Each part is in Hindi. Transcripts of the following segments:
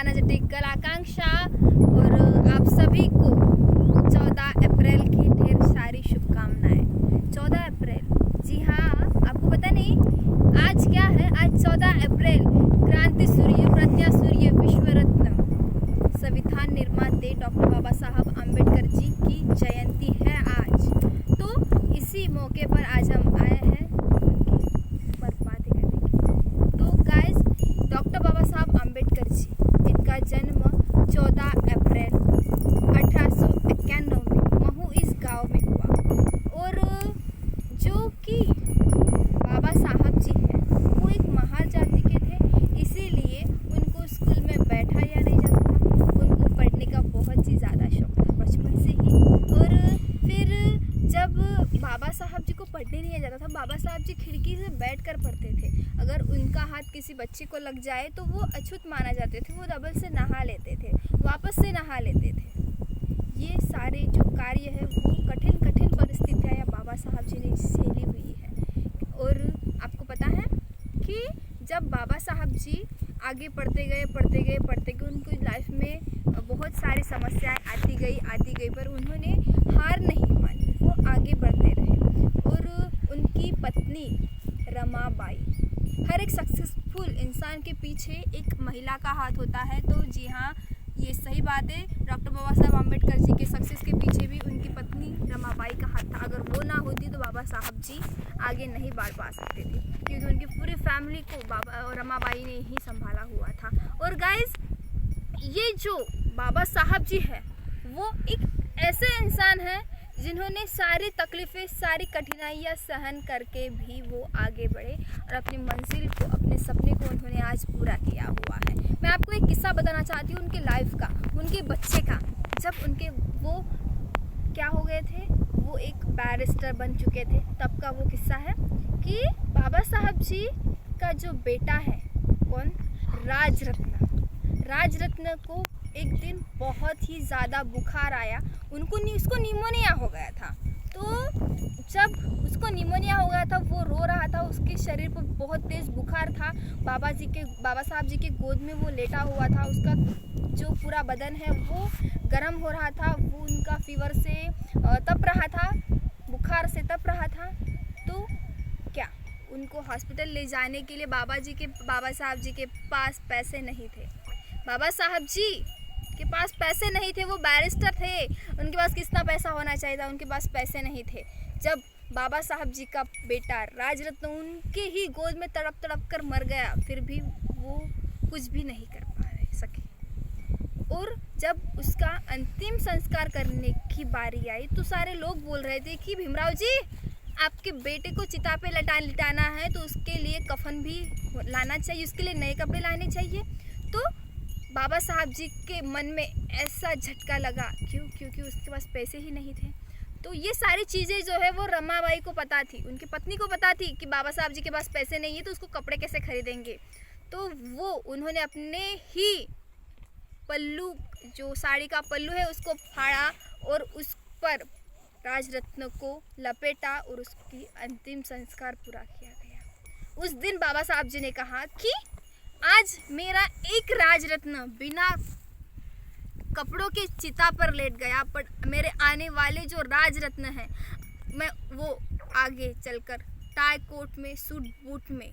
एनर्जेटिकल आकांक्षा और आप सभी को 14 अप्रैल की ढेर सारी शुभकामनाएं। 14 अप्रैल, जी हाँ, आपको पता नहीं आज क्या है? आज 14 अप्रैल क्रांति सूर्य, प्रज्ञा सूर्य, विश्व रत्न, संविधान निर्माते डॉक्टर बाबा साहब आम्बेडकर जी की जयंती है आज। तो इसी मौके पर आज हम आए हैं डॉक्टर बाबा साहब आम्बेडकर जी, इनका जन्म 14 अप्रैल 1891 में महू इस गांव में हुआ। और जो कि बाबा साहब जी हैं वो एक महार जाति के थे, इसीलिए उनको स्कूल में बैठाया नहीं जाता था। उनको पढ़ने का बहुत ही ज़्यादा शौक था बचपन से ही। और फिर जब बाबा साहब जी को पढ़ने नहीं जाता था, बाबा साहब जी खिड़की से बैठकर पढ़ते थे। अगर उनका हाथ किसी बच्चे को लग जाए तो वो अछूत माना जाते थे, वो डबल से नहा लेते थे, वापस से नहा लेते थे। ये सारे जो कार्य है वो कठिन परिस्थितियाँ या बाबा साहब जी ने झेली हुई है। और आपको पता है कि जब बाबा साहब जी आगे पढ़ते गए उनकी लाइफ में बहुत सारी समस्याएं आती गई, पर उन्होंने हार नहीं मानी, वो आगे बढ़ते रहे। और उनकी पत्नी रमाबाई, हर एक सक्सेसफुल इंसान के पीछे एक महिला का हाथ होता है। तो जी हाँ, ये सही बात है। डॉक्टर बाबा साहब आम्बेडकर जी के सक्सेस के पीछे भी उनकी पत्नी रमाबाई का हाथ था। अगर वो ना होती तो बाबा साहब जी आगे नहीं बढ़ पा सकते थे, क्योंकि उनकी पूरी फैमिली को बाबा रमाबाई ने ही संभाला हुआ था। और गाइस, ये जो बाबा साहब जी है वो एक ऐसे इंसान है जिन्होंने सारी तकलीफ़ें, सारी कठिनाइयाँ सहन करके भी वो आगे बढ़े और अपनी मंजिल को, अपने सपने को उन्होंने आज पूरा किया हुआ है। मैं आपको एक किस्सा बताना चाहती हूँ उनके लाइफ का, उनके बच्चे का। जब उनके वो क्या हो गए थे, वो एक बैरिस्टर बन चुके थे, तब का वो किस्सा है कि बाबा साहब जी का जो बेटा है, कौन, राजरत्न को एक दिन बहुत ही ज़्यादा बुखार आया। उसको निमोनिया हो गया था। तो जब उसको निमोनिया हो गया था, वो रो रहा था, उसके शरीर पर बहुत तेज़ बुखार था। बाबा साहब जी के गोद में वो लेटा हुआ था। उसका जो पूरा बदन है वो गर्म हो रहा था, वो उनका फीवर से तप रहा था, बुखार से तप रहा था। तो क्या उनको हॉस्पिटल ले जाने के लिए बाबा साहब जी के पास पैसे नहीं थे। बाबा साहब जी के पास पैसे नहीं थे, वो बैरिस्टर थे, उनके पास कितना पैसा होना चाहिए था, उनके पास पैसे नहीं थे। जब बाबा साहब जी का बेटा राजरत्न उनके ही गोद में तड़प कर मर गया, फिर भी वो कुछ भी नहीं कर सके। और जब उसका अंतिम संस्कार करने की बारी आई तो सारे लोग बोल रहे थे कि भीमराव जी, आपके बेटे को चिता पे लिटाना है तो उसके लिए कफन भी लाना चाहिए, उसके लिए नए कपड़े लाने चाहिए। तो बाबा साहब जी के मन में ऐसा झटका लगा, क्योंकि उसके पास पैसे ही नहीं थे। तो ये सारी चीज़ें जो है वो रमाबाई को पता थी, उनकी पत्नी को पता थी कि बाबा साहब जी के पास पैसे नहीं है तो उसको कपड़े कैसे खरीदेंगे। तो उन्होंने अपने ही पल्लू, जो साड़ी का पल्लू है, उसको फाड़ा और उस पर राजरत्न को लपेटा और उसकी अंतिम संस्कार पूरा किया गया। उस दिन बाबा साहब जी ने कहा कि आज मेरा एक राजरत्न बिना कपड़ों के चिता पर लेट गया, पर मेरे आने वाले जो राजरत्न हैं, मैं वो आगे चलकर टाई कोट में, सूट बूट में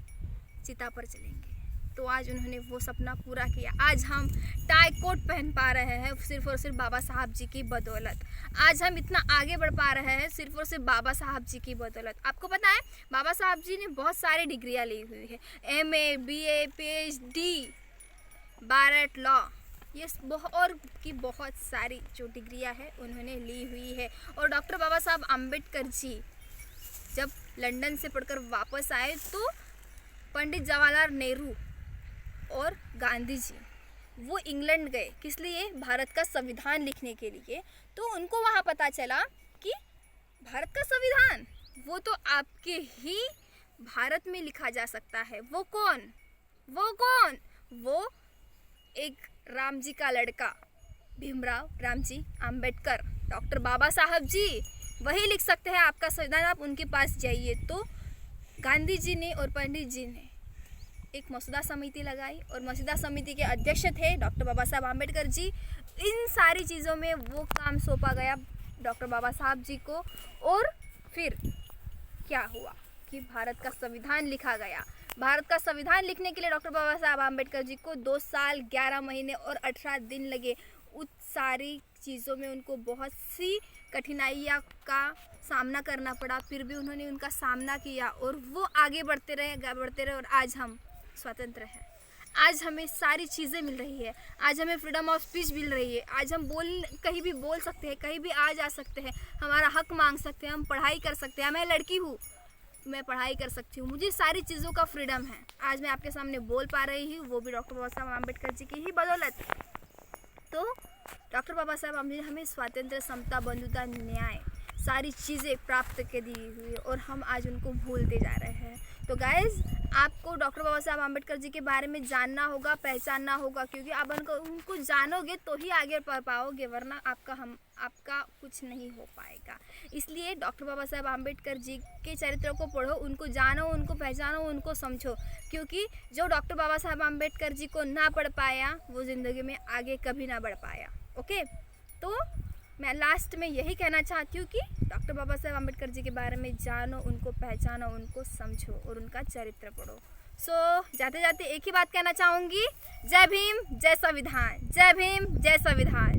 चिता पर चलेंगे। तो आज उन्होंने वो सपना पूरा किया। आज हम टाई कोट पहन पा रहे हैं सिर्फ और सिर्फ बाबा साहब जी की बदौलत। आज हम इतना आगे बढ़ पा रहे हैं सिर्फ और सिर्फ बाबा साहब जी की बदौलत। आपको पता है बाबा साहब जी ने बहुत सारी डिग्रियां ली हुई है, MA, BA, PhD, बारट लॉ, ये और की बहुत सारी जो डिग्रियां हैं उन्होंने ली हुई है। और डॉक्टर बाबा साहब आम्बेडकर जी जब लंदन से पढ़कर वापस आए तो पंडित जवाहरलाल नेहरू और गांधी जी वो इंग्लैंड गए, किस लिए? भारत का संविधान लिखने के लिए। तो उनको वहाँ पता चला कि भारत का संविधान वो तो आपके ही भारत में लिखा जा सकता है। वो कौन? वो एक राम जी का लड़का, भीमराव रामजी आम्बेडकर, डॉक्टर बाबा साहब जी, वही लिख सकते हैं आपका संविधान। आप उनके पास जाइए। तो गांधी जी ने और पंडित जी ने एक मसौदा समिति लगाई और मसौदा समिति के अध्यक्ष थे डॉक्टर बाबा साहब आम्बेडकर जी। इन सारी चीज़ों में वो काम सौंपा गया डॉक्टर बाबा साहब जी को। और फिर क्या हुआ कि भारत का संविधान लिखा गया। भारत का संविधान लिखने के लिए डॉक्टर बाबा साहब आम्बेडकर जी को 2 साल 11 महीने और 18 दिन लगे। उस सारी चीज़ों में उनको बहुत सी कठिनाइयों का सामना करना पड़ा, फिर भी उन्होंने उनका सामना किया और वो आगे बढ़ते रहे और आज हम स्वतंत्र हैं। आज हमें सारी चीज़ें मिल रही है, आज हमें फ्रीडम ऑफ स्पीच मिल रही है, आज हम कहीं भी बोल सकते हैं, कहीं भी आ जा सकते हैं, हमारा हक मांग सकते हैं, हम पढ़ाई कर सकते हैं। मैं लड़की हूँ, मैं पढ़ाई कर सकती हूँ, मुझे सारी चीज़ों का फ्रीडम है। आज मैं आपके सामने बोल पा रही हूँ, वो भी डॉक्टर बाबा साहब आम्बेडकर जी की ही बदौलत। तो डॉक्टर बाबा साहब आम्बेडकर हमें स्वातंत्र्य, समता, बंधुता, न्याय सारी चीज़ें प्राप्त के दी हुई और हम आज उनको भूलते जा रहे हैं। तो गाइज़, आपको डॉक्टर बाबा साहब आम्बेडकर जी के बारे में जानना होगा, पहचानना होगा, क्योंकि आप उनको जानोगे तो ही आगे बढ़ पाओगे, वरना आपका कुछ नहीं हो पाएगा। इसलिए डॉक्टर बाबा साहब आम्बेडकर जी के चरित्र को पढ़ो, उनको जानो, उनको पहचानो, उनको समझो, क्योंकि जो डॉक्टर बाबा साहब आम्बेडकर जी को ना पढ़ पाया वो ज़िंदगी में आगे कभी ना बढ़ पाया। ओके, तो मैं लास्ट में यही कहना चाहती हूँ कि डॉक्टर बाबा साहब आम्बेडकर जी के बारे में जानो, उनको पहचानो, उनको समझो और उनका चरित्र पढ़ो। जाते जाते एक ही बात कहना चाहूँगी, जय भीम, जय संविधान। जय भीम, जय संविधान।